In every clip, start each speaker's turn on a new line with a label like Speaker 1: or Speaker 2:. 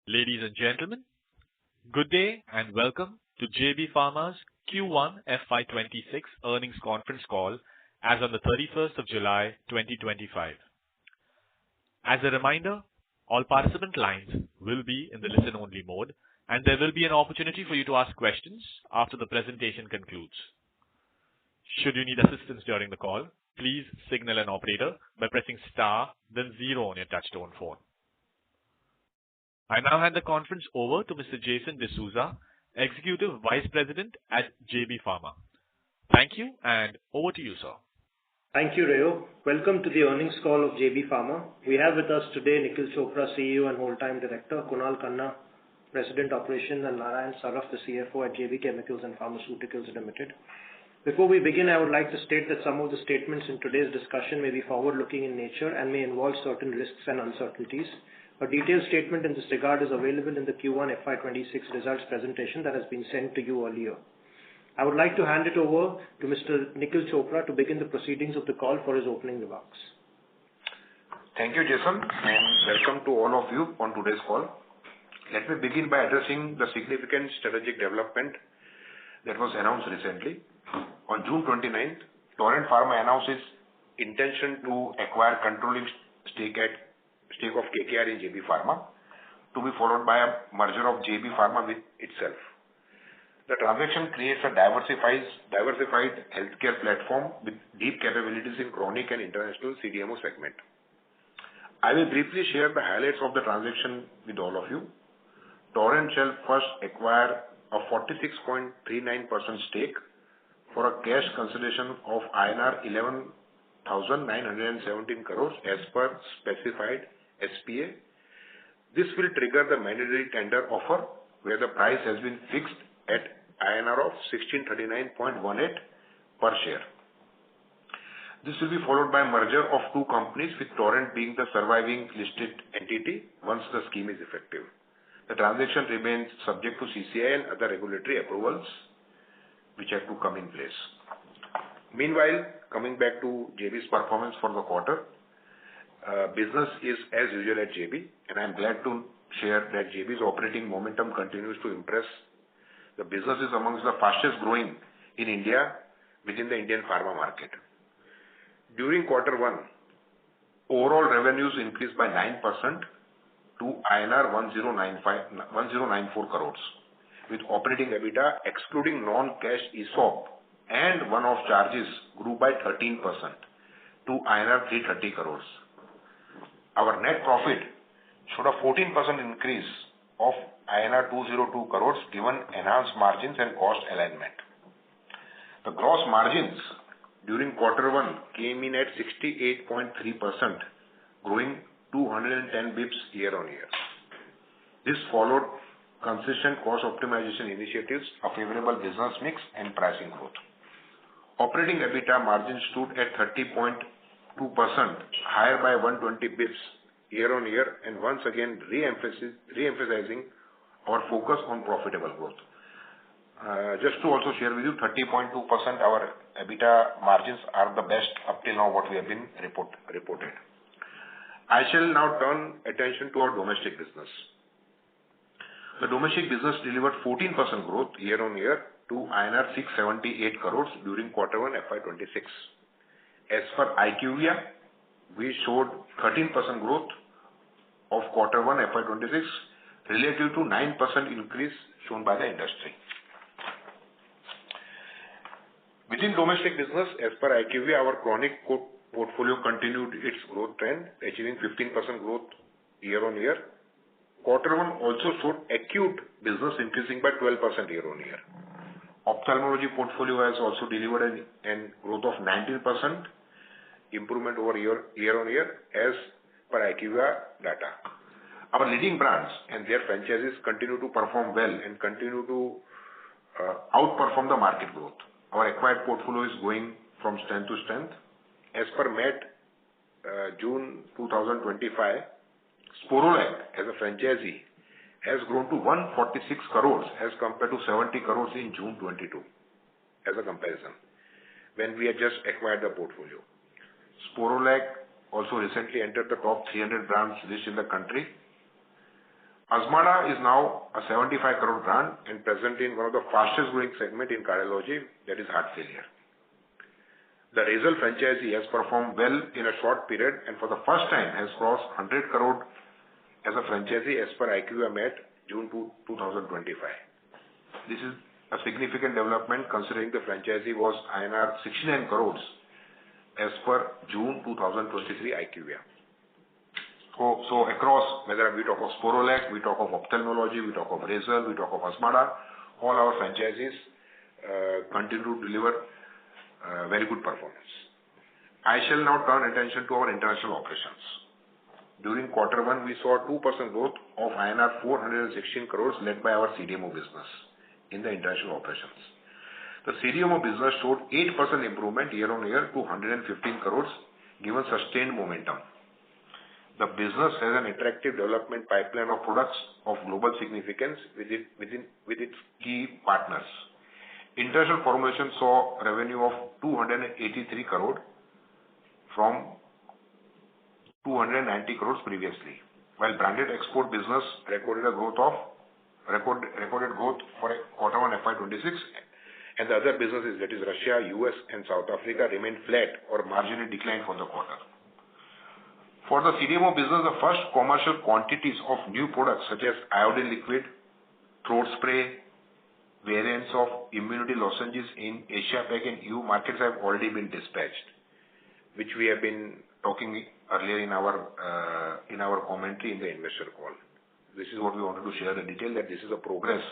Speaker 1: Ladies and gentlemen, good day and welcome to JB Pharma's Q1 FY26 earnings conference call as on the 31st of July 2025. As a reminder, all participant lines will be in the listen-only mode, and there will be an opportunity for you to ask questions after the presentation concludes. Should you need assistance during the call, please signal an operator by pressing star, then 0 on your touch-tone phone. I now hand the conference over to Mr. Jason D'Souza, Executive Vice President at JB Pharma. Thank you, and over to you, sir.
Speaker 2: Thank you, Rayo. Welcome to the earnings call of JB Pharma. We have with us today Nikhil Chopra, CEO and whole-time director, Kunal Khanna, President Operations, and Narayan Saraf, the CFO at JB Chemicals and Pharmaceuticals Limited. Before we begin, I would like to state that some of the statements in today's discussion may be forward-looking in nature and may involve certain risks and uncertainties. A detailed statement in this regard is available in the Q1 FY26 results presentation that has been sent to you earlier. I would like to hand it over to Mr. Nikhil Chopra to begin the proceedings of the call for his opening remarks.
Speaker 3: Thank you, Jason, and welcome to all of you on today's call. Let me begin by addressing the significant strategic development that was announced recently. On June 29th, Torrent Pharma announced its intention to acquire controlling stake of KKR in JB Pharma, to be followed by a merger of JB Pharma with itself. The transaction creates a diversified healthcare platform with deep capabilities in chronic and international CDMO segment. I will briefly share the highlights of the transaction with all of you. Torrent shall first acquire a 46.39% stake for a cash consideration of INR 11,917 crores as per specified SPA. This will trigger the mandatory tender offer where the price has been fixed at INR of 1639.18 per share. This will be followed by merger of two companies, with Torrent being the surviving listed entity once the scheme is effective. The transaction remains subject to CCI and other regulatory approvals which have to come in place. Meanwhile, coming back to JB's performance for the quarter, business is as usual at JB, and I am glad to share that JB's operating momentum continues to impress. The business is amongst the fastest growing in India within the Indian pharma market. During quarter one, overall revenues increased by 9% to INR 1094 crores, with operating EBITDA excluding non-cash ESOP and one-off charges grew by 13% to INR 330 crores. Our net profit showed a 14% increase of INR 202 crores given enhanced margins and cost alignment. The gross margins during quarter one came in at 68.3%, growing 210 bips year on year. This followed consistent cost optimization initiatives, a favorable business mix, and pricing growth. Operating EBITDA margin stood at 30.2%, higher by 120 bips year on year, and once again re-emphasizing our focus on profitable growth. Just to also share with you, 30.2% our EBITDA margins are the best up till now what we have been reported. I shall now turn attention to our domestic business. The domestic business delivered 14% growth year on year to INR 678 crores during quarter one FY26. As per IQVIA, we showed 13% growth of quarter one FY26 relative to 9% increase shown by the industry. Within domestic business, as per IQVIA, our chronic portfolio continued its growth trend, achieving 15% growth year on year. Quarter one also showed acute business increasing by 12% year on year. Ophthalmology portfolio has also delivered a growth of 19%, improvement over year on year as per IQVIA data. Our leading brands and their franchises continue to perform well and continue to outperform the market growth. Our acquired portfolio is going from strength to strength. As per MAT June 2025, Sporolac as a franchisee has grown to 146 crores as compared to 70 crores in June 22 as a comparison when we had just acquired the portfolio. Sporolac also recently entered the top 300 brands list in the country. Azmarda is now a 75 crore brand and present in one of the fastest growing segment in cardiology, that is heart failure. The Razel franchisee has performed well in a short period and for the first time has crossed 100 crore as a franchisee as per IQVIA at June 2025. This is a significant development considering the franchisee was INR 69 crores as per June 2023 IQVIA. So across, whether we talk of Sporolac, we talk of ophthalmology, we talk of Razel, we talk of Azmarda, all our franchises continue to deliver very good performance. I shall now turn attention to our international operations. During quarter one, we saw 2% growth of INR 416 crores led by our CDMO business in the international operations. The CDMO business showed 8% improvement year-on-year to 115 crores given sustained momentum. The business has an attractive development pipeline of products of global significance with its key partners. International formulation saw revenue of 283 crore from 290 crores previously, while branded export business recorded growth for quarter one FY26, and the other businesses, that is Russia, US, and South Africa, remained flat or marginally declined for the quarter. For the CDMO business, the first commercial quantities of new products such as iodine liquid, throat spray, variants of immunity lozenges in Asia Pac and EU markets have already been dispatched, which we have been talking earlier in our commentary in the investor call. This is what we wanted to share the detail, that this is a progress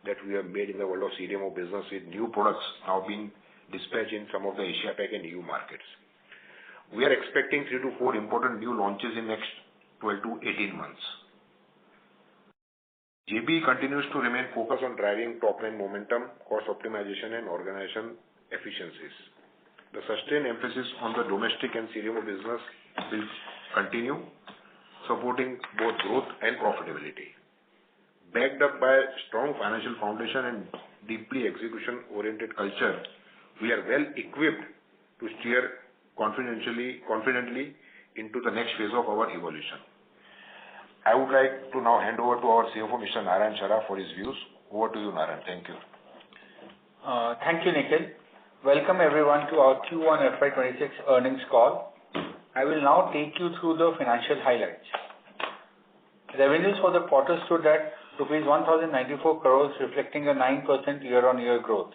Speaker 3: that we have made in the world of CDMO business with new products now being dispatched in some of the Asia Pac and EU markets. We are expecting 3 to 4 important new launches in next 12 to 18 months. JB continues to remain focused on driving top-line momentum, cost optimization, and organization efficiencies. The sustained emphasis on the domestic and CDMO business will continue, supporting both growth and profitability. Backed up by strong financial foundation and deeply execution-oriented culture, we are well equipped to steer confidently into the next phase of our evolution. I would like to now hand over to our CFO, Mr. Narayan Saraf, for his views. Over to you, Narayan. Thank you.
Speaker 4: Thank you, Nikhil. Welcome everyone to our Q1 FY26 earnings call. I will now take you through the financial highlights. Revenues for the quarter stood at rupees 1,094 crores, reflecting a 9% year-on-year growth.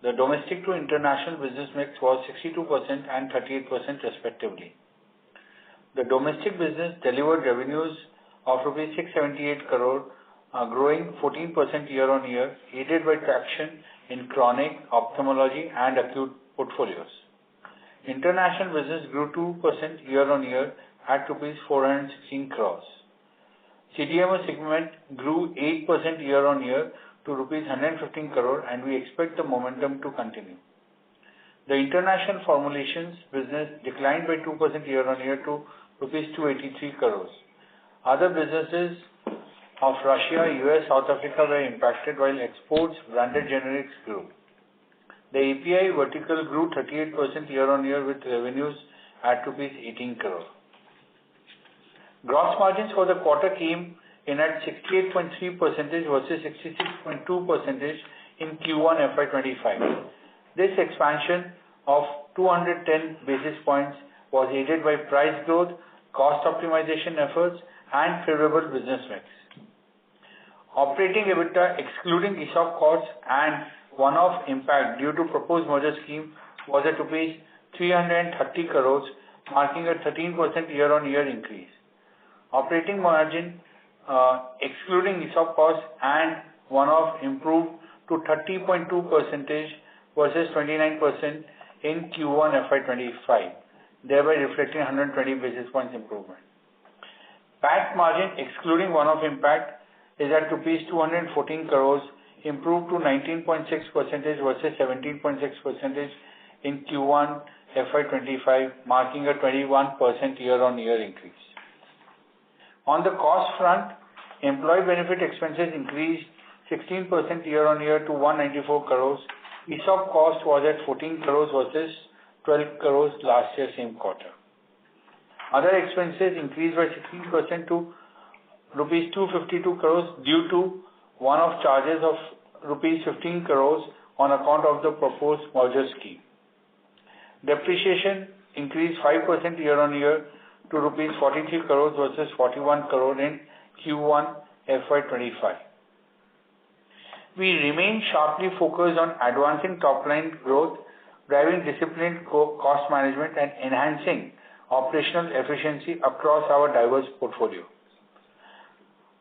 Speaker 4: The domestic to international business mix was 62% and 38% respectively. The domestic business delivered revenues of rupees 678 crore, growing 14% year-on-year, aided by traction in chronic, ophthalmology, and acute portfolios. International business grew 2% year-on-year at rupees 416 crores. CDMO segment grew 8% year-on-year to rupees 115 crore, and we expect the momentum to continue. The international formulations business declined by 2% year-on-year to rupees 283 crores. Other businesses of Russia, US, South Africa were impacted, while exports branded generics grew. The API vertical grew 38% year-on-year with revenues at rupees 18 crore. Gross margins for the quarter came in at 68.3% versus 66.2% in Q1 FY25. This expansion of 210 basis points was aided by price growth, cost optimization efforts, and favorable business mix. Operating EBITDA, excluding ESOP costs and one-off impact due to proposed merger scheme, was at rupees 330 crores, marking a 13% year-on-year increase. Operating margin, excluding ESOP costs and one-off, improved to 30.2% versus 29% in Q1 FY25, thereby reflecting 120 basis points improvement. PAT margin, excluding one-off impact, is at rupees 214 crores, improved to 19.6% versus 17.6% in Q1 FY25, marking a 21% year-on-year increase. On the cost front, employee benefit expenses increased 16% year-on-year to 194 crores. ESOP cost was at 14 crores versus 12 crores last year, same quarter. Other expenses increased by 16% to rupees 252 crores due to one-off charges of rupees 15 crores on account of the proposed merger scheme. Depreciation increased 5% year-on-year to rupees 43 crores versus 41 crore in Q1 FY25. We remain sharply focused on advancing top-line growth, driving disciplined cost management, and enhancing operational efficiency across our diverse portfolio.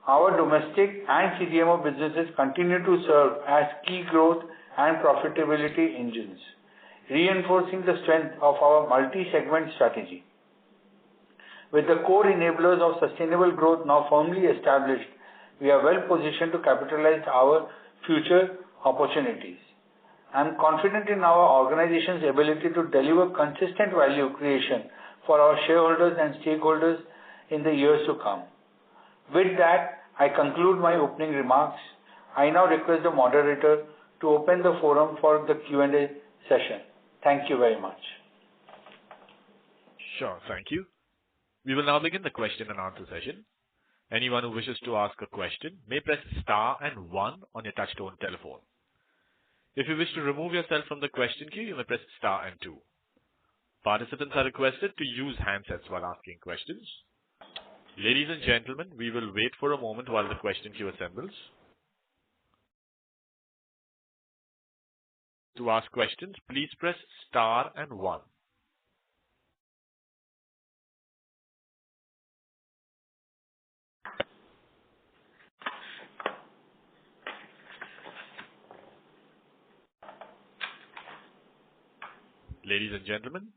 Speaker 4: Our domestic and CDMO businesses continue to serve as key growth and profitability engines, reinforcing the strength of our multi-segment strategy. With the core enablers of sustainable growth now firmly established, we are well positioned to capitalize our future opportunities. I am confident in our organization's ability to deliver consistent value creation for our shareholders and stakeholders in the years to come. With that, I conclude my opening remarks. I now request the moderator to open the forum for the Q&A session. Thank you very much.
Speaker 1: Sure, thank you. We will now begin the question and answer session. Anyone who wishes to ask a question may press star and 1 on your touchtone telephone. If you wish to remove yourself from the question queue, you may press star and 2. Participants are requested to use handsets while asking questions. Ladies and gentlemen, we will wait for a moment while the question queue assembles. To ask questions, please press star and 1. Ladies and gentlemen,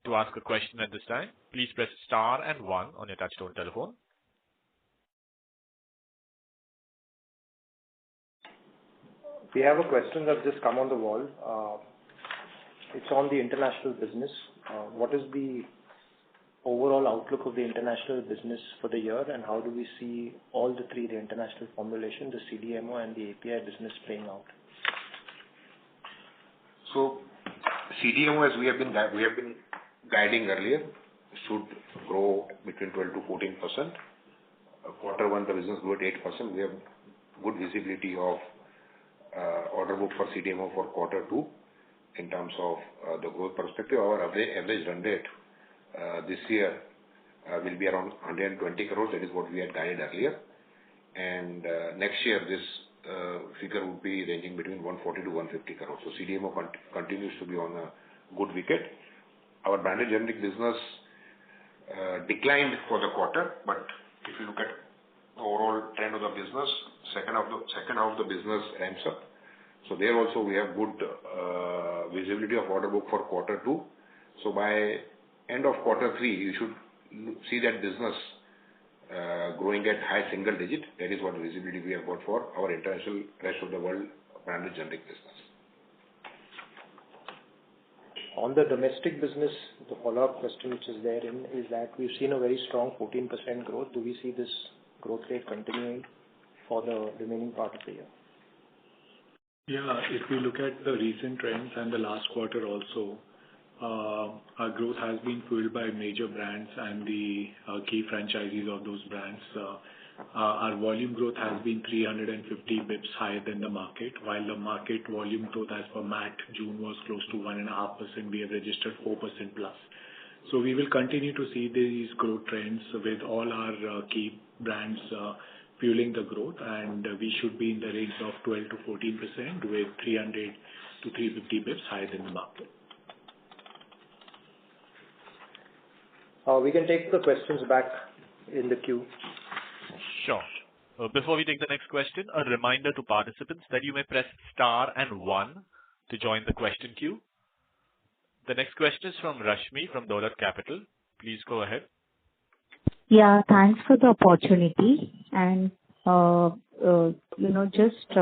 Speaker 1: to ask a question at this time, please press star and 1 on your touchtone telephone.
Speaker 2: We have a question that just come on the wall. It's on the international business. What is the overall outlook of the international business for the year, and how do we see all the three, the international formulation, the CDMO, and the API business playing out?
Speaker 3: So, CDMO, as we have been guiding earlier, should grow between 12 to 14%. Quarter one, the business grew at 8%. We have good visibility of order book for CDMO for quarter two in terms of the growth perspective. Our average run rate this year will be around 120 crores. That is what we had guided earlier. And next year, this figure would be ranging between 140 to 150 crores. So CDMO continues to be on a good wicket. Our branded generic business declined for the quarter, but if you look at the overall trend of the business, second half of the business ramps up. So there also we have good visibility of order book for quarter two. So by end of quarter three, you should see that business growing at high single digit. That is what visibility we have got for our international rest of the world branded generic business.
Speaker 2: On the domestic business, the follow-up question which is therein is that we've seen a very strong 14% growth. Do we see this growth rate continuing for the remaining part of the year?
Speaker 5: Yeah, if we look at the recent trends and the last quarter also, our growth has been fueled by major brands and the key franchises of those brands. Our volume growth has been 350 bips higher than the market, while the market volume growth as per MAT June was close to 1.5%. We have registered 4% plus. So we will continue to see these growth trends with all our key brands fueling the growth, and we should be in the range of 12 to 14% with 300 to 350 bips higher than the market.
Speaker 2: We can take the questions back in the queue.
Speaker 1: Sure. Before we take the next question, a reminder to participants that you may press star and 1 to join the question queue. The next question is from Rashmi from Dolat Capital. Please go ahead.
Speaker 6: Yeah, thanks for the opportunity. And, just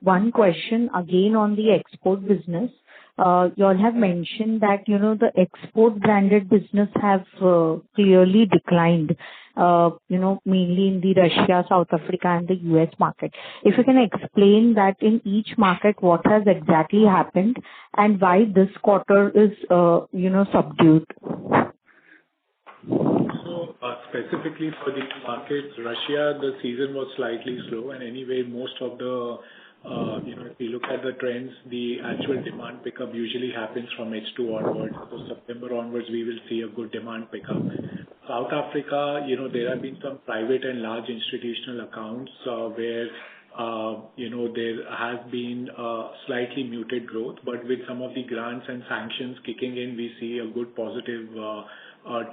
Speaker 6: one question again on the export business. You all have mentioned that, the export branded business have clearly declined, mainly in the Russia, South Africa and the US market. If you can explain that in each market, what has exactly happened and why this quarter is, subdued.
Speaker 2: So
Speaker 5: Specifically for these markets, Russia, the season was slightly slow, and anyway, most of the, if you look at the trends, the actual demand pickup usually happens from H2 onwards. So September onwards, we will see a good demand pickup. South Africa, there have been some private and large institutional accounts where there has been slightly muted growth, but with some of the grants and sanctions kicking in, we see a good positive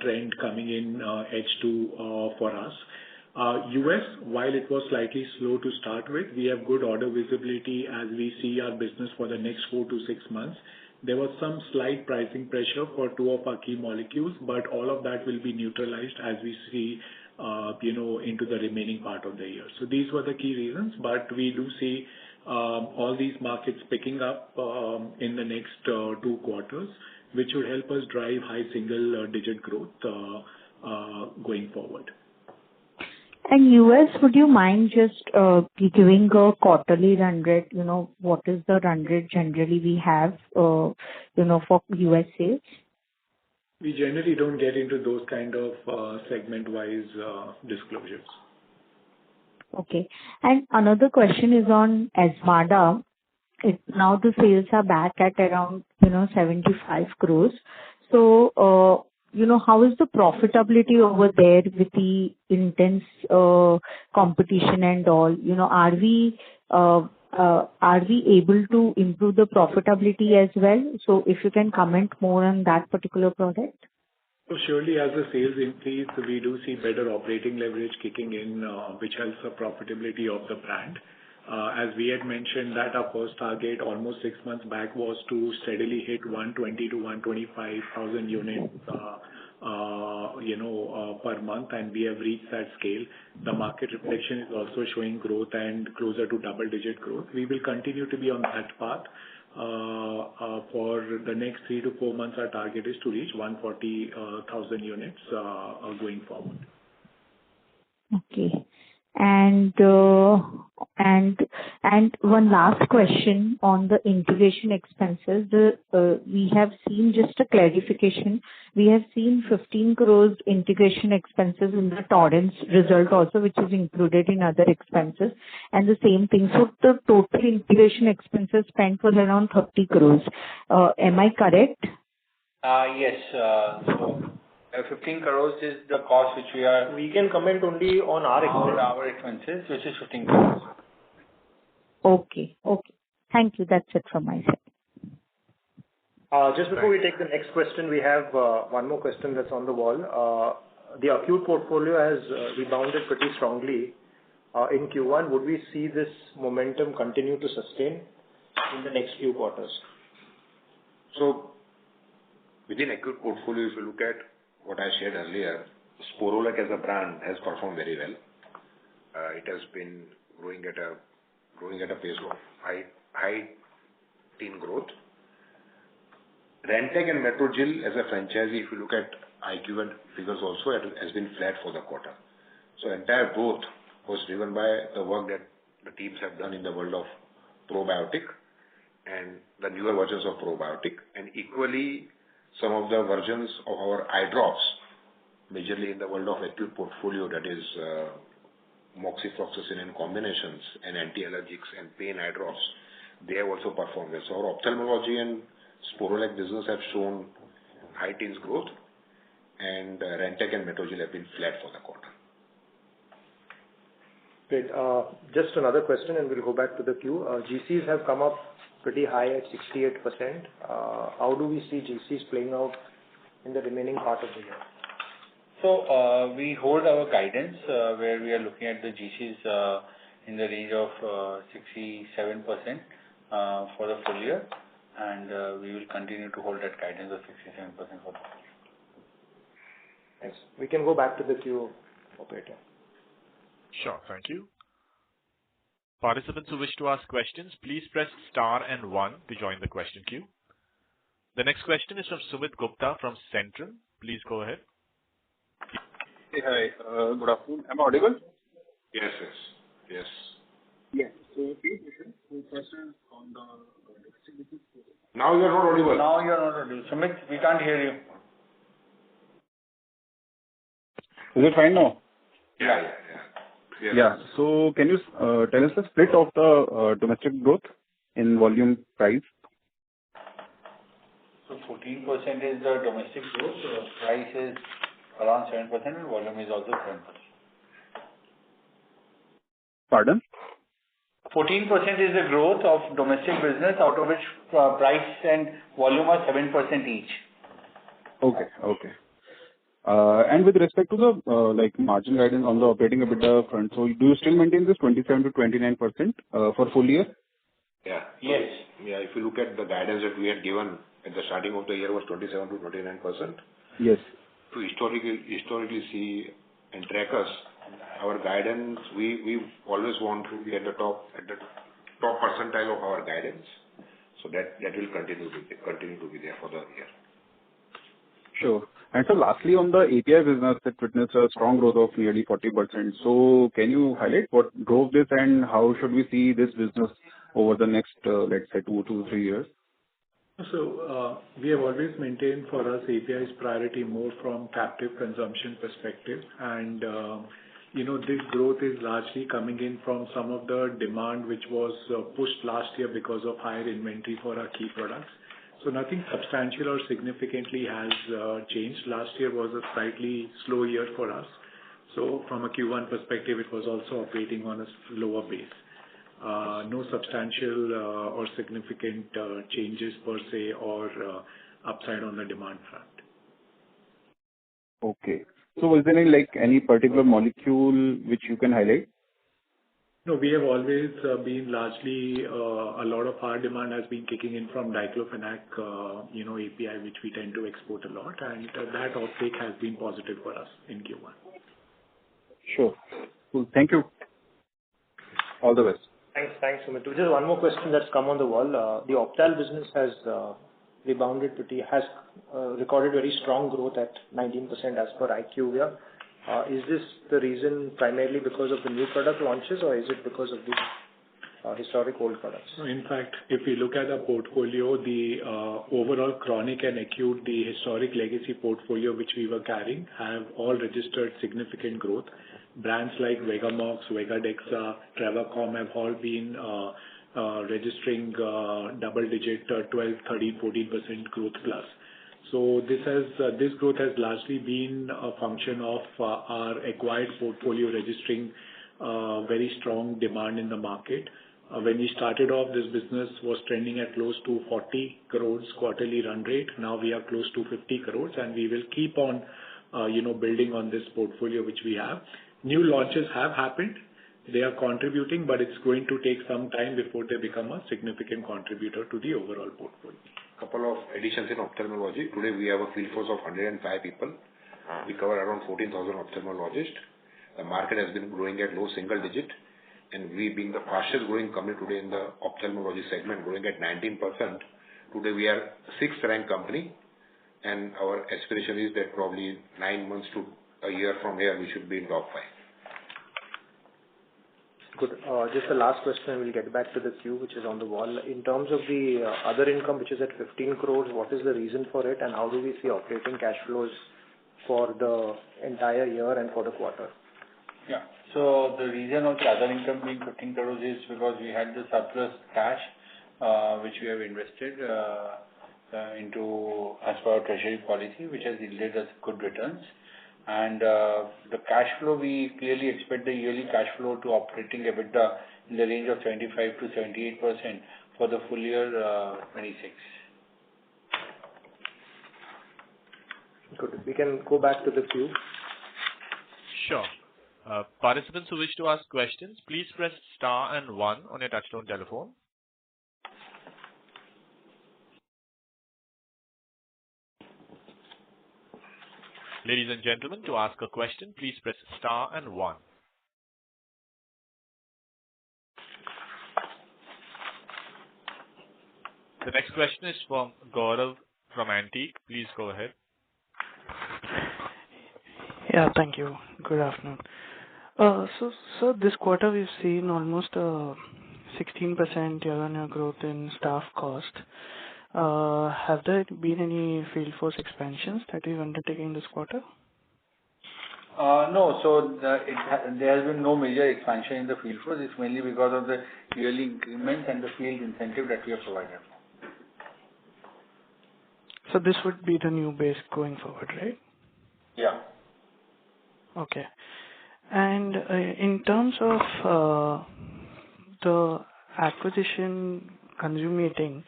Speaker 5: trend coming in H2 for us. U.S., while it was slightly slow to start with, we have good order visibility as we see our business for the next 4 to 6 months. There was some slight pricing pressure for 2 of our key molecules, but all of that will be neutralized as we see into the remaining part of the year. So these were the key reasons, but we do see all these markets picking up in the next 2 quarters, which will help us drive high single-digit growth going forward.
Speaker 6: And U.S., would you mind just giving a quarterly run rate? What is the run rate generally we have, for U.S. sales?
Speaker 5: We generally don't get into those kind of segment-wise disclosures.
Speaker 6: Okay. And another question is on Azmarda. Now the sales are back at around, 75 crores. So, how is the profitability over there with the intense competition and all? Are we able to improve the profitability as well? So if you can comment more on that particular product.
Speaker 5: So surely as the sales increase, we do see better operating leverage kicking in, which helps the profitability of the brand. As we had mentioned that our first target almost 6 months back was to steadily hit 120 to 125,000 units per month, and we have reached that scale. The market reflection is also showing growth and closer to double-digit growth. We will continue to be on that path. For the next 3 to 4 months, our target is to reach 140,000 units going forward.
Speaker 6: Okay. And one last question on the integration expenses. We have seen, just a clarification, we have seen 15 crores integration expenses in the Torrance result also, which is included in other expenses, and the same thing. So the total integration expenses spent was around 30 crores. Am I correct?
Speaker 4: Yes. So 15 crores is the cost which
Speaker 2: we can comment only on our
Speaker 4: expenses, which is 15 crores.
Speaker 6: Okay. Thank you. That's it from my side.
Speaker 2: Just before we take the next question, we have one more question that's on the wall. The acute portfolio has rebounded pretty strongly in Q1. Would we see this momentum continue to sustain in the next few quarters?
Speaker 3: So within acute portfolio, if you look at what I shared earlier, Sporolac as a brand has performed very well. It has been growing at a pace of high teen growth. Rantac and Metrogyl as a franchise, if you look at IQVIA figures also, it has been flat for the quarter. So entire growth was driven by the work that the teams have done in the world of probiotic and the newer versions of probiotic, and equally some of the versions of our eye drops, majorly in the world of acute portfolio, that is moxifloxacin and combinations and anti-allergics and pain eye drops, they have also performed well. So our ophthalmology and Sporolac business have shown high teens growth, and Rantac and Metrogyl have been flat for the quarter.
Speaker 2: Great. Just another question, and we'll go back to the queue. GCs have come up pretty high at 68%. How do we see GCs playing out in the remaining part of the year?
Speaker 4: So we hold our guidance where we are looking at the GCs in the range of 67% for the full year, and we will continue to hold that guidance of 67% for the full year.
Speaker 2: Thanks. We can go back to the queue, operator.
Speaker 1: Sure, thank you. Participants who wish to ask questions, please press star and 1 to join the question queue. The next question is from Sumit Gupta from Centrum. Please go ahead.
Speaker 7: Hey, hi. Good afternoon. Am I audible?
Speaker 3: Yes.
Speaker 7: Yes. So, few questions. First is on the distribution.
Speaker 3: Now you are not audible.
Speaker 4: Sumit, we can't hear you.
Speaker 7: Is it fine now?
Speaker 3: Yeah.
Speaker 7: Yeah. So can you tell us the split of the domestic growth in volume price?
Speaker 4: So 14% is the domestic growth. Price is around 7% and volume is also 7%.
Speaker 7: Pardon?
Speaker 4: 14% is the growth of domestic business, out of which price and volume are 7% each.
Speaker 7: Okay. And with respect to the like margin guidance on the operating EBITDA front, so do you still maintain this 27 to 29% for full year?
Speaker 3: Yeah.
Speaker 4: Yes.
Speaker 3: Yeah, if you look at the guidance that we had given at the starting of the year was 27 to 29%.
Speaker 7: Yes.
Speaker 3: To historically see and track us, our guidance, we always want to be at the top percentile of our guidance. So that will continue to be there for the year.
Speaker 7: Sure. And so lastly, on the API business, it witnessed a strong growth of nearly 40%. So can you highlight what drove this and how should we see this business over the next, let's say, 2 to 3 years?
Speaker 5: So, we have always maintained for us API's priority more from captive consumption perspective. And, this growth is largely coming in from some of the demand which was pushed last year because of higher inventory for our key products. So nothing substantial or significantly has changed. Last year was a slightly slow year for us. So from a Q1 perspective, it was also operating on a lower base. No substantial or significant changes per se or upside on the demand front.
Speaker 7: Okay. So was there any particular molecule which you can highlight?
Speaker 5: No, we have always been largely a lot of our demand has been kicking in from diclofenac, API, which we tend to export a lot, and that uptake has been positive for us in Q1.
Speaker 7: Sure. Cool. Thank you. All the best.
Speaker 2: Thanks, Sumit. Just one more question that's come on the wall. The Optal business has rebounded has recorded very strong growth at 19% as per IQVIA. Is this the reason primarily because of the new product launches, or is it because of the historic old products?
Speaker 5: In fact, if we look at the portfolio, the overall chronic and acute, the historic legacy portfolio which we were carrying have all registered significant growth. Brands like Vegamox, Vegadexa, Travacom have all been registering double-digit 12, 13, 14% growth plus. So this growth has largely been a function of our acquired portfolio registering very strong demand in the market. When we started off, this business was trending at close to 40 crores quarterly run rate. Now we are close to 50 crores, and we will keep on, building on this portfolio which we have. New launches have happened. They are contributing, but it's going to take some time before they become a significant contributor to the overall portfolio.
Speaker 3: Couple of additions in ophthalmology. Today we have a field force of 105 people. We cover around 14,000 ophthalmologists. The market has been growing at low single digit, and we being the fastest growing company today in the ophthalmology segment, growing at 19%. Today we are 6th ranked company, and our aspiration is that probably 9 months to a year from here we should be in top 5.
Speaker 2: Good. Just the last question, and we'll get back to the queue, which is on the wall. In terms of the other income, which is at 15 crores, what is the reason for it, and how do we see operating cash flows for the entire year and for the quarter?
Speaker 4: Yeah. So the reason of the other income being 15 crores is because we had the surplus cash, which we have invested into as per our treasury policy, which has yielded us good returns. And the cash flow, we clearly expect the yearly cash flow to operating EBITDA in the range of 75 to 78% for the full year 26.
Speaker 2: Good. We can go back to the queue.
Speaker 1: Sure. Participants who wish to ask questions, please press star and 1 on your touchtone telephone. Ladies and gentlemen, to ask a question, please press star and 1. The next question is from Gaurav from Antique. Please go ahead.
Speaker 8: Yeah, thank you. Good afternoon. So this quarter we've seen almost 16% year-on-year growth in staff cost. Have there been any field force expansions that you've undertaken this quarter?
Speaker 4: No. There has been no major expansion in the field force. It's mainly because of the yearly increments and the field incentive that we have provided.
Speaker 8: So this would be the new base going forward, right?
Speaker 4: Yeah.
Speaker 8: Okay. And in terms of the acquisition consummating,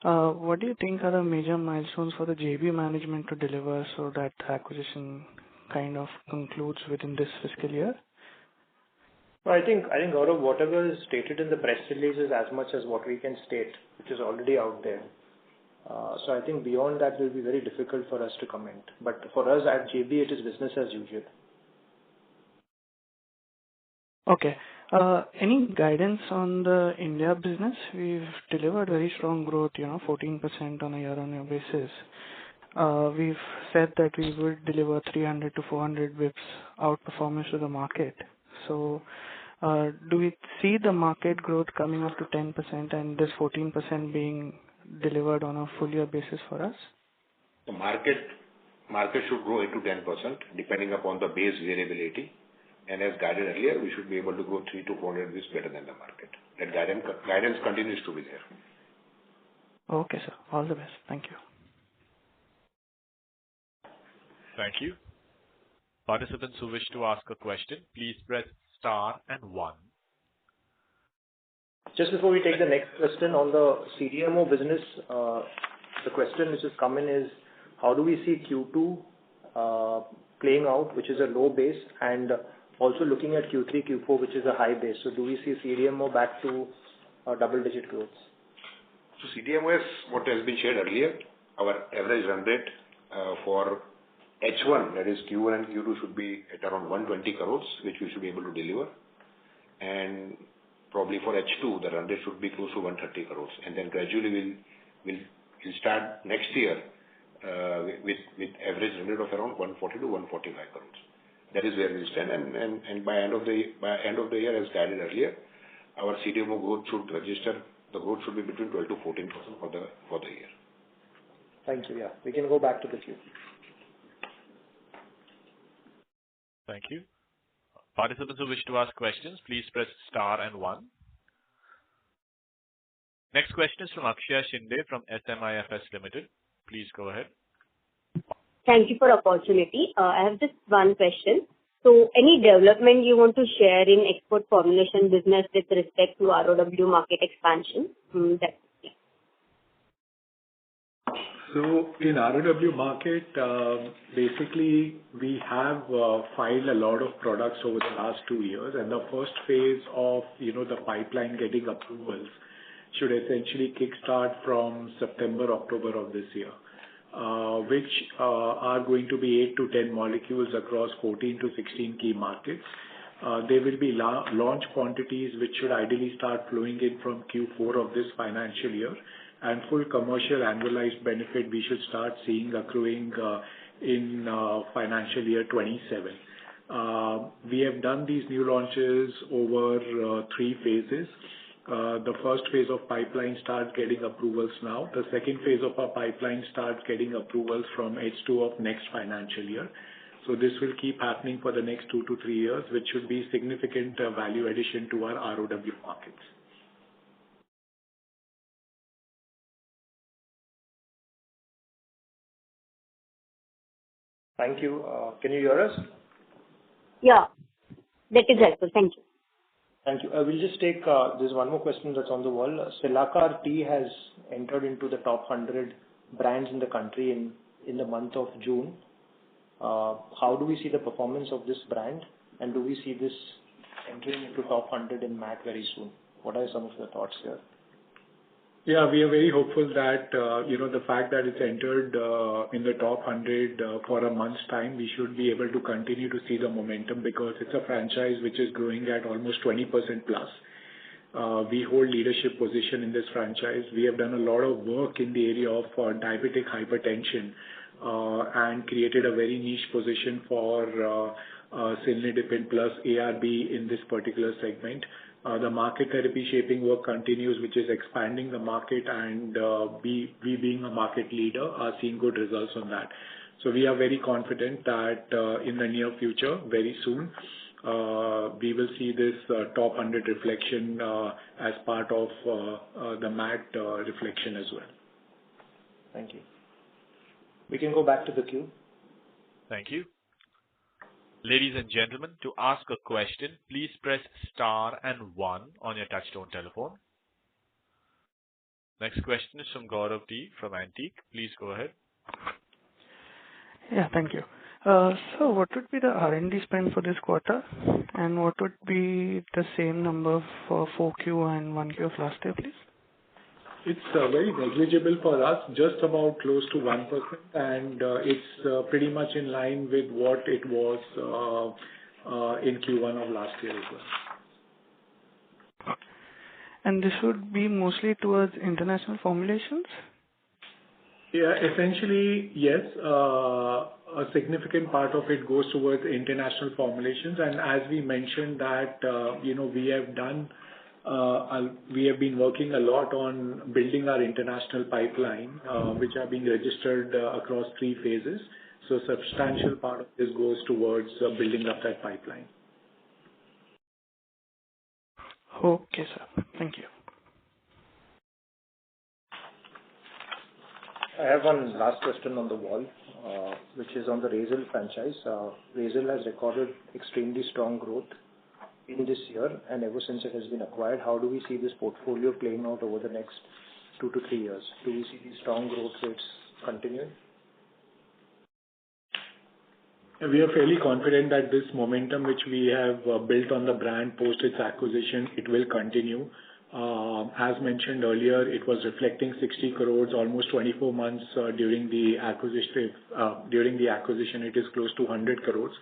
Speaker 8: what do you think are the major milestones for the JB management to deliver so that the acquisition kind of concludes within this fiscal year?
Speaker 2: Well, I think Gaurav, whatever is stated in the press release is as much as what we can state, which is already out there. So I think beyond that will be very difficult for us to comment. But for us at JB, it is business as usual.
Speaker 8: Okay. Any guidance on the India business? We've delivered very strong growth, 14% on a year-on-year basis. We've said that we would deliver 300 to 400 bips outperformance to the market. So, do we see the market growth coming up to 10% and this 14% being delivered on a full year basis for us?
Speaker 3: The market should grow 8 to 10% depending upon the base variability. And as guided earlier, we should be able to grow 3 to 400 bips better than the market. That guidance continues to be there.
Speaker 8: Okay, sir. All the best. Thank you.
Speaker 1: Thank you. Participants who wish to ask a question, please press star and 1.
Speaker 2: Just before we take the next question on the CDMO business, the question which has come in is, how do we see Q2 playing out, which is a low base, and also looking at Q3, Q4, which is a high base. So do we see CDMO back to double-digit growth?
Speaker 3: So CDMO is what has been shared earlier. Our average run rate for H1, that is Q1 and Q2, should be at around 120 crores, which we should be able to deliver. And probably for H2, the run rate should be close to 130 crores. And then gradually we'll start next year with average run rate of around 140 to 145 crores. That is where we stand. And by end of the year, as guided earlier, our CDMO growth should register. The growth should be between 12 to 14% for the year.
Speaker 2: Thank you. Yeah, we can go back to the queue.
Speaker 1: Thank you. Participants who wish to ask questions, please press star and 1. Next question is from Akshaya Shinde from SMIFS Limited. Please go ahead.
Speaker 9: Thank you for the opportunity. I have just one question. So, any development you want to share in export formulation business with respect to ROW market expansion?
Speaker 5: So in ROW market, basically we have filed a lot of products over the last 2 years, and the first phase of the pipeline getting approvals should essentially kickstart from September, October of this year, which are going to be 8 to 10 molecules across 14 to 16 key markets. There will be launch quantities which should ideally start flowing in from Q4 of this financial year, and full commercial annualized benefit we should start seeing accruing in financial year 27. We have done these new launches over 3 phases. The first phase of pipeline starts getting approvals now. The second phase of our pipeline starts getting approvals from H2 of next financial year. So this will keep happening for the next 2 to 3 years, which should be significant value addition to our ROW markets.
Speaker 2: Thank you. Can you hear us?
Speaker 9: Yeah, that is helpful. Thank you.
Speaker 2: Thank you. We'll just take, there's one more question that's on the wall. Cilacar Tea has entered into the top 100 brands in the country in the month of June. How do we see the performance of this brand, and do we see this entering into top 100 in MAT very soon? What are some of your thoughts here?
Speaker 5: Yeah, we are very hopeful that, the fact that it's entered in the top 100 for a month's time, we should be able to continue to see the momentum, because it's a franchise which is growing at almost 20% plus. We hold leadership position in this franchise. We have done a lot of work in the area of diabetic hypertension and created a very niche position for cilnidipine plus ARB in this particular segment. The market therapy shaping work continues, which is expanding the market, and we being a market leader are seeing good results on that. So we are very confident that in the near future, very soon, we will see this top 100 reflection as part of the MAT reflection as well.
Speaker 2: Thank you. We can go back to the queue.
Speaker 1: Thank you. Ladies and gentlemen, to ask a question, please press star and 1 on your touchtone telephone. Next question is from Gaurav T from Antique. Please go ahead.
Speaker 8: Yeah, thank you. So what would be the R&D spend for this quarter, and what would be the same number for 4Q and 1Q of last year, please?
Speaker 5: It's very negligible for us, just about close to 1%, and it's pretty much in line with what it was in Q1 of last year as well.
Speaker 8: And this would be mostly towards international formulations?
Speaker 5: Yeah, essentially, yes. A significant part of it goes towards international formulations, and as we mentioned that, we have been working a lot on building our international pipeline, which are being registered across 3 phases. So substantial part of this goes towards building up that pipeline.
Speaker 8: Okay, sir. Thank you.
Speaker 2: I have one last question on the wall, which is on the Razel franchise. Razel has recorded extremely strong growth in this year, and ever since it has been acquired. How do we see this portfolio playing out over the next 2 to 3 years? Do we see these strong growth rates continuing?
Speaker 5: We are fairly confident that this momentum which we have built on the brand post its acquisition, it will continue. As mentioned earlier, it was reflecting 60 crores, almost 24 months during the acquisition. It is close to 100 crores.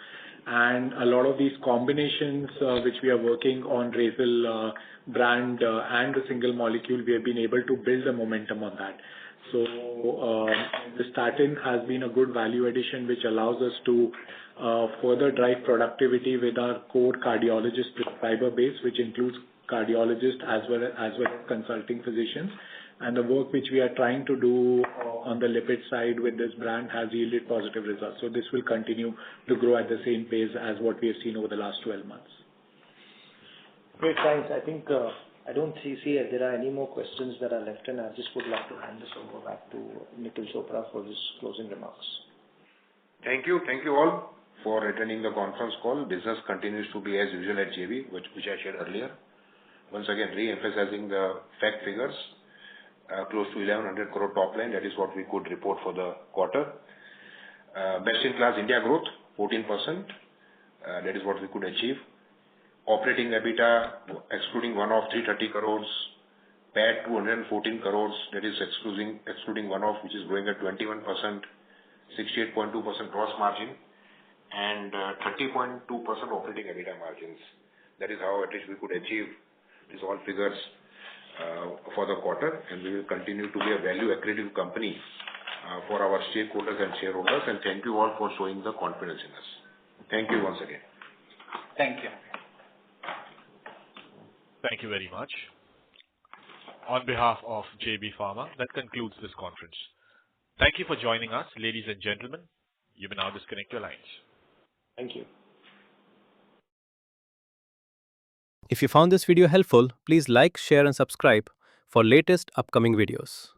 Speaker 5: And a lot of these combinations which we are working on Razel brand and the single molecule, we have been able to build the momentum on that. So the statin has been a good value addition, which allows us to further drive productivity with our core cardiologist prescriber base, which includes cardiologists as well as consulting physicians. And the work which we are trying to do on the lipid side with this brand has yielded positive results. So this will continue to grow at the same pace as what we have seen over the last 12 months.
Speaker 2: Great, thanks. I think I don't see if there are any more questions that are left, and I just would like to hand this over back to Nikhil Chopra for his closing remarks.
Speaker 3: Thank you. Thank you all for attending the conference call. Business continues to be as usual at JB, which I shared earlier. Once again, re-emphasizing the fact figures. Close to 1100 crore top line. That is what we could report for the quarter. Best-in-class India growth, 14%. That is what we could achieve. Operating EBITDA, excluding one-off, 330 crores. PAT, 214 crores. That is excluding one-off, which is growing at 21%. 68.2% gross margin. And 30.2% operating EBITDA margins. That is how at least we could achieve these all figures for the quarter, and we will continue to be a value accretive company for our stakeholders and shareholders, and thank you all for showing the confidence in us. Thank you once again.
Speaker 4: Thank you.
Speaker 1: Thank you very much. On behalf of JB Pharma, that concludes this conference. Thank you for joining us, ladies and gentlemen. You may now disconnect your lines.
Speaker 2: Thank you.
Speaker 10: If you found this video helpful, please like, share and subscribe for latest upcoming videos.